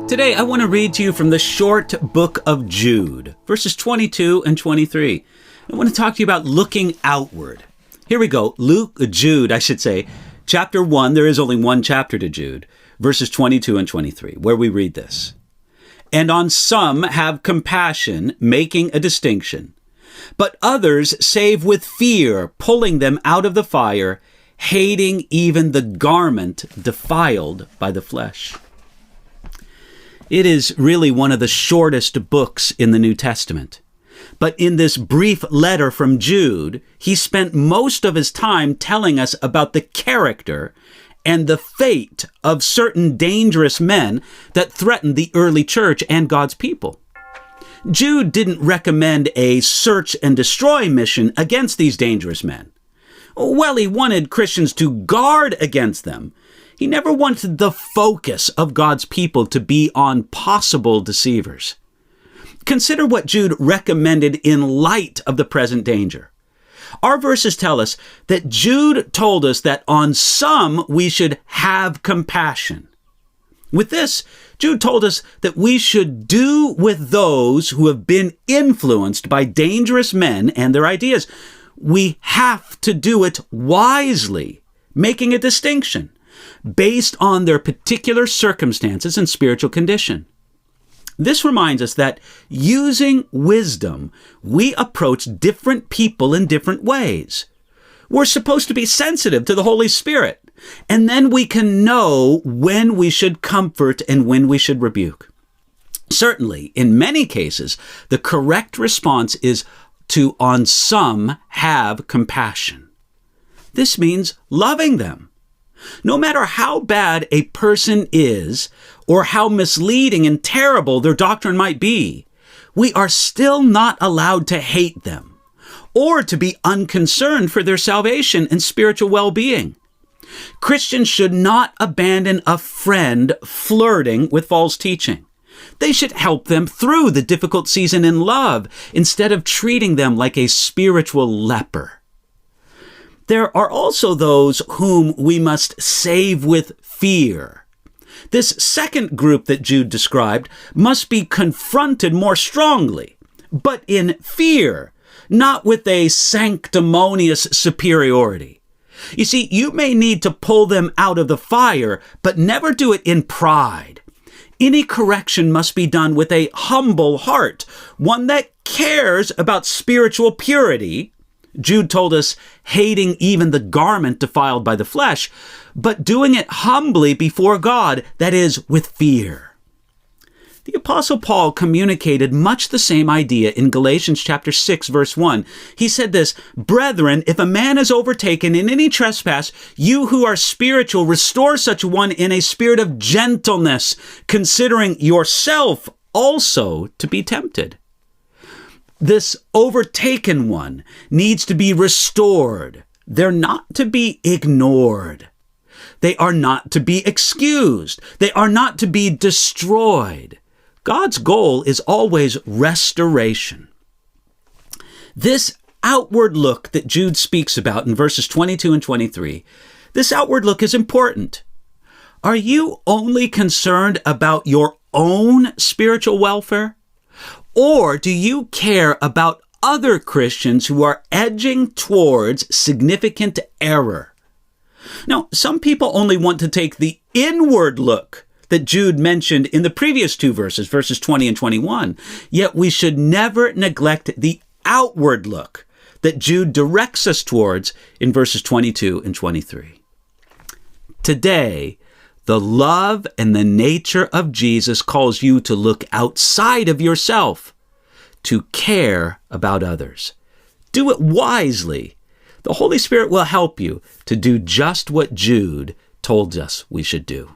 Today, I want to read to you from the short book of Jude, verses 22 and 23. I want to talk to you about looking outward. Here we go. Jude, chapter 1. There is only one chapter to Jude, verses 22 and 23, where we read this. And on some have compassion, making a distinction. But others save with fear, pulling them out of the fire, hating even the garment defiled by the flesh. It is really one of the shortest books in the New Testament. But in this brief letter from Jude, he spent most of his time telling us about the character and the fate of certain dangerous men that threatened the early church and God's people. Jude didn't recommend a search and destroy mission against these dangerous men. Well, he wanted Christians to guard against them. He never wanted the focus of God's people to be on possible deceivers. Consider what Jude recommended in light of the present danger. Our verses tell us that Jude told us that on some we should have compassion. With this, Jude told us that we should do with those who have been influenced by dangerous men and their ideas. We have to do it wisely, making a distinction based on their particular circumstances and spiritual condition. This reminds us that using wisdom, we approach different people in different ways. We're supposed to be sensitive to the Holy Spirit, and then we can know when we should comfort and when we should rebuke. Certainly, in many cases, the correct response is to, on some, have compassion. This means loving them. No matter how bad a person is, or how misleading and terrible their doctrine might be, we are still not allowed to hate them, or to be unconcerned for their salvation and spiritual well-being. Christians should not abandon a friend flirting with false teaching. They should help them through the difficult season in love, instead of treating them like a spiritual leper. There are also those whom we must save with fear. This second group that Jude described must be confronted more strongly, but in fear, not with a sanctimonious superiority. You see, you may need to pull them out of the fire, but never do it in pride. Any correction must be done with a humble heart, one that cares about spiritual purity. Jude told us, hating even the garment defiled by the flesh, but doing it humbly before God, that is, with fear. The Apostle Paul communicated much the same idea in Galatians chapter 6, verse 1. He said this, "Brethren, if a man is overtaken in any trespass, you who are spiritual, restore such one in a spirit of gentleness, considering yourself also to be tempted." This overtaken one needs to be restored. They're not to be ignored. They are not to be excused. They are not to be destroyed. God's goal is always restoration. This outward look that Jude speaks about in verses 22 and 23, this outward look is important. Are you only concerned about your own spiritual welfare? Or do you care about other Christians who are edging towards significant error? Now, some people only want to take the inward look that Jude mentioned in the previous two verses, verses 20 and 21. Yet we should never neglect the outward look that Jude directs us towards in verses 22 and 23. Today, the love and the nature of Jesus calls you to look outside of yourself, to care about others. Do it wisely. The Holy Spirit will help you to do just what Jude told us we should do.